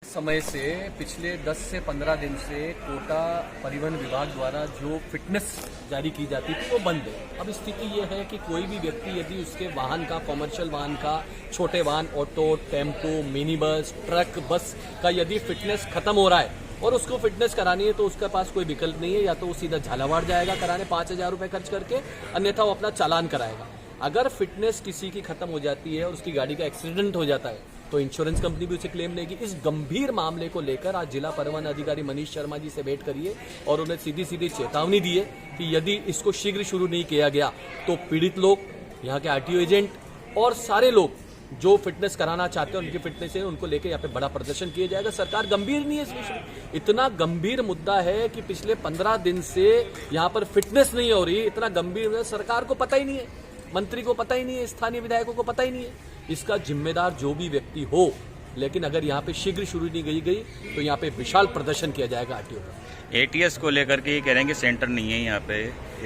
समय से पिछले 10 से 15 दिन से कोटा परिवहन विभाग द्वारा जो फिटनेस जारी की जाती थी वो बंद है। अब स्थिति ये है कि कोई भी व्यक्ति यदि उसके वाहन का, कॉमर्शियल वाहन का, छोटे वाहन, auto, tempo, mini bus, truck, बस का यदि फिटनेस खत्म हो रहा है और उसको फिटनेस करानी है तो उसके पास कोई विकल्प नहीं है। या तो वो सीधा झालावाड़ जाएगा कराने 5,000 रुपये खर्च करके, अन्यथा वो अपना चालान कराएगा। अगर फिटनेस किसी की खत्म हो जाती है और उसकी गाड़ी का एक्सीडेंट हो जाता है तो इंश्योरेंस कंपनी भी उसे क्लेम लेगी। इस गंभीर मामले को लेकर आज जिला परिवहन अधिकारी मनीष शर्मा जी से भेंट करिए और उन्हें सीधी सीधी चेतावनी दी है कि यदि इसको शीघ्र शुरू नहीं किया गया तो पीड़ित लोग, यहाँ के आरटीओ एजेंट और सारे लोग जो फिटनेस कराना चाहते हैं, उनकी फिटनेस है, उनको लेकर यहाँ पे बड़ा प्रदर्शन किया जाएगा। सरकार गंभीर नहीं है इस विषय में। इतना गंभीर मुद्दा है कि पिछले 15 दिन से यहाँ पर फिटनेस नहीं हो रही। इतना गंभीर है, सरकार को पता ही नहीं है, मंत्री को पता ही नहीं है, स्थानीय विधायकों को पता ही नहीं है। इसका जिम्मेदार जो भी व्यक्ति हो, लेकिन अगर यहाँ पे शीघ्र शुरू नहीं गई तो यहाँ पे विशाल प्रदर्शन किया जाएगा आरटीओ का। एटीएस को लेकर के ये कह रहे हैं कि सेंटर नहीं है यहाँ पे।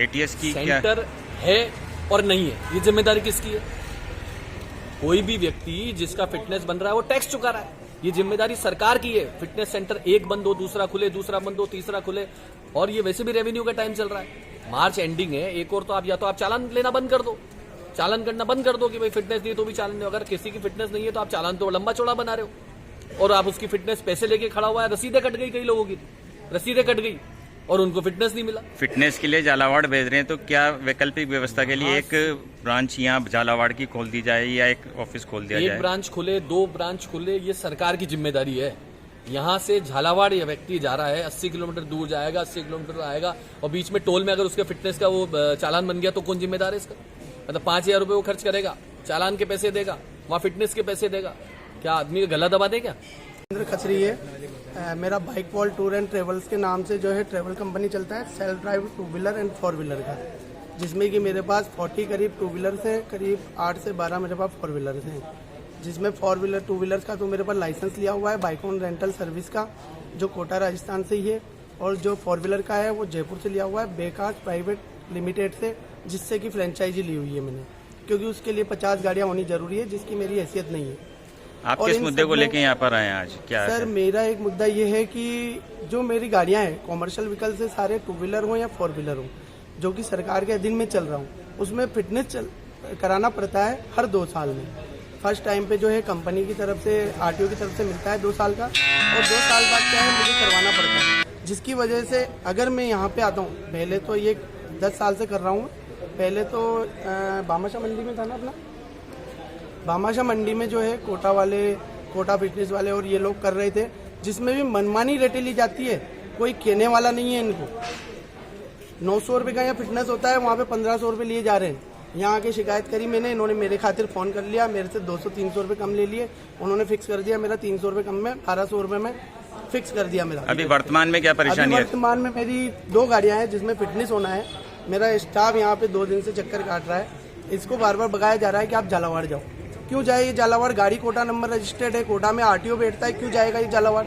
एटीएस की सेंटर है और नहीं है, ये जिम्मेदारी किसकी है? कोई भी व्यक्ति जिसका फिटनेस बन रहा है वो टैक्स चुका रहा है। ये जिम्मेदारी सरकार की है। फिटनेस सेंटर एक बंद हो, दूसरा खुले, दूसरा बंद हो, तीसरा खुले, और ये वैसे भी रेवेन्यू का टाइम चल रहा है। मार्च एंडिंग है, एक और तो आप या तो आप चालान लेना बंद कर दो, चालान करना बंद कर दो कि भाई फिटनेस नहीं है तो भी चालान दो। अगर किसी की फिटनेस नहीं है तो आप चालान तो लंबा चौड़ा बना रहे हो और आप उसकी फिटनेस पैसे लेके खड़ा हुआ है। रसीदें कट गई, कई लोगों की रसीदें कट गई और उनको फिटनेस नहीं मिला। फिटनेस के लिए झालावाड़ भेज रहे हैं, तो क्या वैकल्पिक व्यवस्था के लिए एक ब्रांच यहाँ झालावाड़ की खोल दी जाए या एक ऑफिस खोल दिया जाए? एक ब्रांच खुले, 2 ब्रांच खुले, ये सरकार की जिम्मेदारी है। यहाँ से झालावाड़ ये व्यक्ति जा रहा है, 80 किलोमीटर दूर जाएगा, 80 किलोमीटर आएगा और बीच में टोल में अगर उसके फिटनेस का वो चालान बन गया तो कौन जिम्मेदार है इसका? मतलब 5,000 रुपये वो खर्च करेगा, चालान के पैसे देगा, वहाँ फिटनेस के पैसे देगा, क्या आदमी का गला दबा दे क्या? खचरी है। मेरा bike wall tour and travels के नाम से जो है ट्रेवल कंपनी चलता है, self drive 2 wheeler and 4 wheeler का, जिसमें कि मेरे पास 40 करीब 2 व्हीलर्स हैं, करीब 8 से 12 मेरे पास 4 व्हीलर्स हैं। जिसमें 4 व्हीलर 2 व्हीलर्स का तो मेरे पास लाइसेंस लिया हुआ है बाइक ऑन रेंटल सर्विस का, जो कोटा राजस्थान से ही है, और जो 4 व्हीलर का है वो जयपुर से लिया हुआ है बेकास प्राइवेट लिमिटेड से, जिससे कि फ्रेंचाइजी ली हुई है मैंने, क्योंकि उसके लिए 50 गाड़ियाँ होनी जरूरी है, जिसकी मेरी हैसियत नहीं है। आप किस मुद्दे को लेके यहाँ पर आए हैं आज? क्या सर, मेरा एक मुद्दा ये है कि जो मेरी गाड़ियाँ हैं कॉमर्शियल व्हीकल से, सारे 2 व्हीलर हो या 4 व्हीलर हो, जो कि सरकार के अधीन में चल रहा हूँ, उसमें फिटनेस कराना पड़ता है हर 2 साल में। फर्स्ट टाइम पे जो है कंपनी की तरफ से, आरटीओ की तरफ से मिलता है 2 साल का, और 2 साल बाद क्या है मुझे करवाना पड़ता है, जिसकी वजह से अगर मैं यहाँ पे आता हूँ, पहले तो ये 10 साल से कर रहा हूँ। पहले तो भामाशाह मंडी में था ना अपना, भामाशाह मंडी में जो है कोटा वाले, कोटा फिटनेस वाले और ये लोग कर रहे थे, जिसमें भी मनमानी रेटें ली जाती है, कोई कहने वाला नहीं है इनको। 900 रुपये का यहाँ फिटनेस होता है, वहाँ पे 1500 रुपये लिए जा रहे हैं। यहाँ आके शिकायत करी मैंने, इन्होंने मेरे खातिर फ़ोन कर लिया, मेरे से 200-300 रुपये कम ले लिए, उन्होंने फिक्स कर दिया मेरा 300 रुपये कम में 1800 रुपये में फिक्स कर दिया मेरा। अभी वर्तमान में क्या परेशानी है? वर्तमान में मेरी 2 गाड़ियाँ हैं जिसमें फिटनेस होना है। मेरा स्टाफ यहाँ पे 2 दिन से चक्कर काट रहा है, इसको बार बार भगाया जा रहा है कि आप झालावाड़ जाओ। क्यों जाए ये झालावाड़? गाड़ी कोटा नंबर रजिस्टर्ड है, कोटा में आरटीओ बैठता है, क्यों जाएगा ये झालावाड़?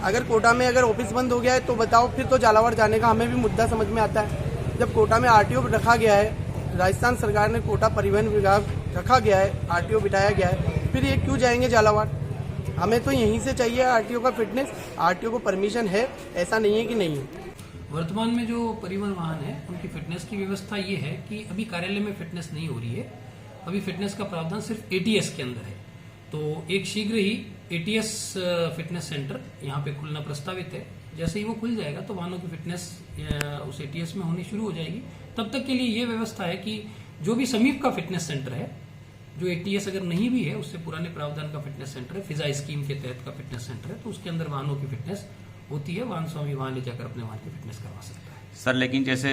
अगर कोटा में अगर ऑफिस बंद हो गया है तो बताओ, फिर तो झालावाड़ जाने का हमें भी मुद्दा समझ में आता है। जब कोटा में आरटीओ रखा गया है, राजस्थान सरकार ने कोटा परिवहन विभाग रखा गया है, आरटीओ बिठाया गया है, फिर ये क्यों जाएंगे झालावाड़? हमें तो यहीं से चाहिए आरटीओ का फिटनेस। आरटीओ को परमिशन है, ऐसा नहीं है कि नहीं है। वर्तमान में जो परिवहन वाहन है उनकी फिटनेस की व्यवस्था ये है कि अभी कार्यालय में फिटनेस नहीं हो रही है। अभी फिटनेस का प्रावधान सिर्फ एटीएस के अंदर है। तो एक शीघ्र ही एटीएस फिटनेस सेंटर यहाँ पे खुलना प्रस्तावित है। जैसे ही वो खुल जाएगा तो वाहनों की फिटनेस उस एटीएस में होनी शुरू हो जाएगी। तब तक के लिए ये व्यवस्था है कि जो भी समीप का फिटनेस सेंटर है, जो एटीएस अगर नहीं भी है, उससे पुराने प्रावधान का फिटनेस सेंटर है, फिजा स्कीम के तहत का फिटनेस सेंटर है, तो उसके अंदर वाहनों की फिटनेस होती है। वाहन स्वामी वहां ले जाकर अपने वाहन की फिटनेस करवा सकता है। सर, लेकिन जैसे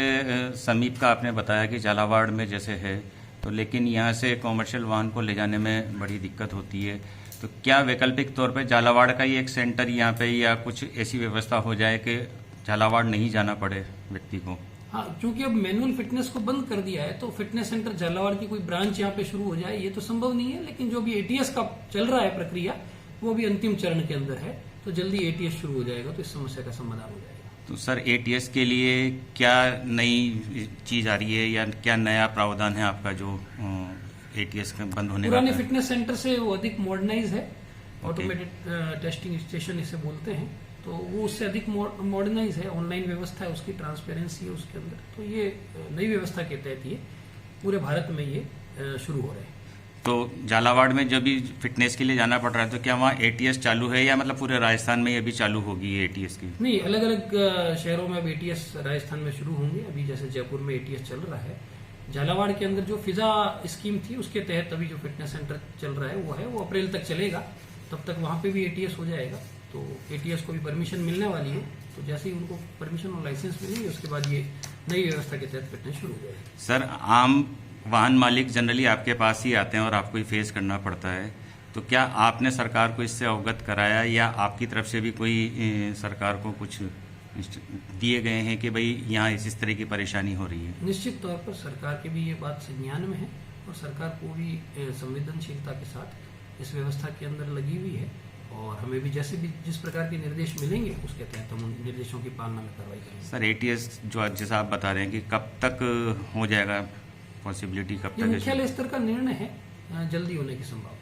समीप का आपने बताया कि झालावाड़ में जैसे है, तो लेकिन यहाँ से कॉमर्शियल वाहन को ले जाने में बड़ी दिक्कत होती है, तो क्या वैकल्पिक तौर पे झालावाड़ का ही एक सेंटर यहाँ पे या कुछ ऐसी व्यवस्था हो जाए कि झालावाड़ नहीं जाना पड़े व्यक्ति को? हाँ, क्योंकि अब मैनुअल फिटनेस को बंद कर दिया है, तो फिटनेस सेंटर झालावाड़ की कोई ब्रांच यहाँ पे शुरू हो जाए ये तो संभव नहीं है। लेकिन जो भी एटीएस का चल रहा है प्रक्रिया, वो भी अंतिम चरण के अंदर है, तो जल्दी एटीएस शुरू हो जाएगा तो इस समस्या का समाधान हो जाएगा। तो सर, एटीएस के लिए क्या नई चीज आ रही है या क्या नया प्रावधान है आपका जो एटीएस बंद होने का? पुराने फिटनेस सेंटर से वो अधिक मॉडर्नाइज है। ऑटोमेटेड टेस्टिंग स्टेशन इसे बोलते हैं। तो वो उससे अधिक मॉडर्नाइज है, ऑनलाइन व्यवस्था है, उसकी ट्रांसपेरेंसी है उसके अंदर। तो ये नई व्यवस्था के तहत ये पूरे भारत में ये शुरू हो रहे हैं। तो झालावाड़ में जब भी फिटनेस के लिए जाना पड़ रहा है तो क्या वहाँ एटीएस चालू है या मतलब पूरे राजस्थान में ये भी चालू होगी एटीएस की? नहीं, अलग अलग शहरों में अब एटीएस राजस्थान में शुरू होंगे। अभी जैसे जयपुर में एटीएस चल रहा है। झालावाड़ के अंदर जो फिजा स्कीम थी उसके तहत अभी जो फिटनेस सेंटर चल रहा है वो अप्रैल तक चलेगा। तब तक वहां पे भी एटीएस हो जाएगा। तो एटीएस को भी परमिशन मिलने वाली है। तो जैसे ही उनको परमिशन और लाइसेंस मिलेंगे उसके बाद ये नई व्यवस्था के तहत फिटनेस शुरू हो जाएगी। सर, आम वाहन मालिक जनरली आपके पास ही आते हैं और आपको ही फेस करना पड़ता है, तो क्या आपने सरकार को इससे अवगत कराया या आपकी तरफ से भी कोई सरकार को कुछ दिए गए हैं कि भाई यहाँ इस तरह की परेशानी हो रही है? निश्चित तौर पर सरकार के भी ये बात संज्ञान में है और सरकार पूरी संवेदनशीलता के साथ इस व्यवस्था के अंदर लगी हुई है। और हमें भी जिस प्रकार के निर्देश मिलेंगे उसके तहत हम उन निर्देशों की पालना में कार्रवाई करेंगे। सर, एटीएस जो जैसा आप बता रहे हैं कि कब तक हो जाएगा, पॉसिबिलिटी कब ये तक? मुख्यालय स्तर का निर्णय है, जल्दी होने की संभावना।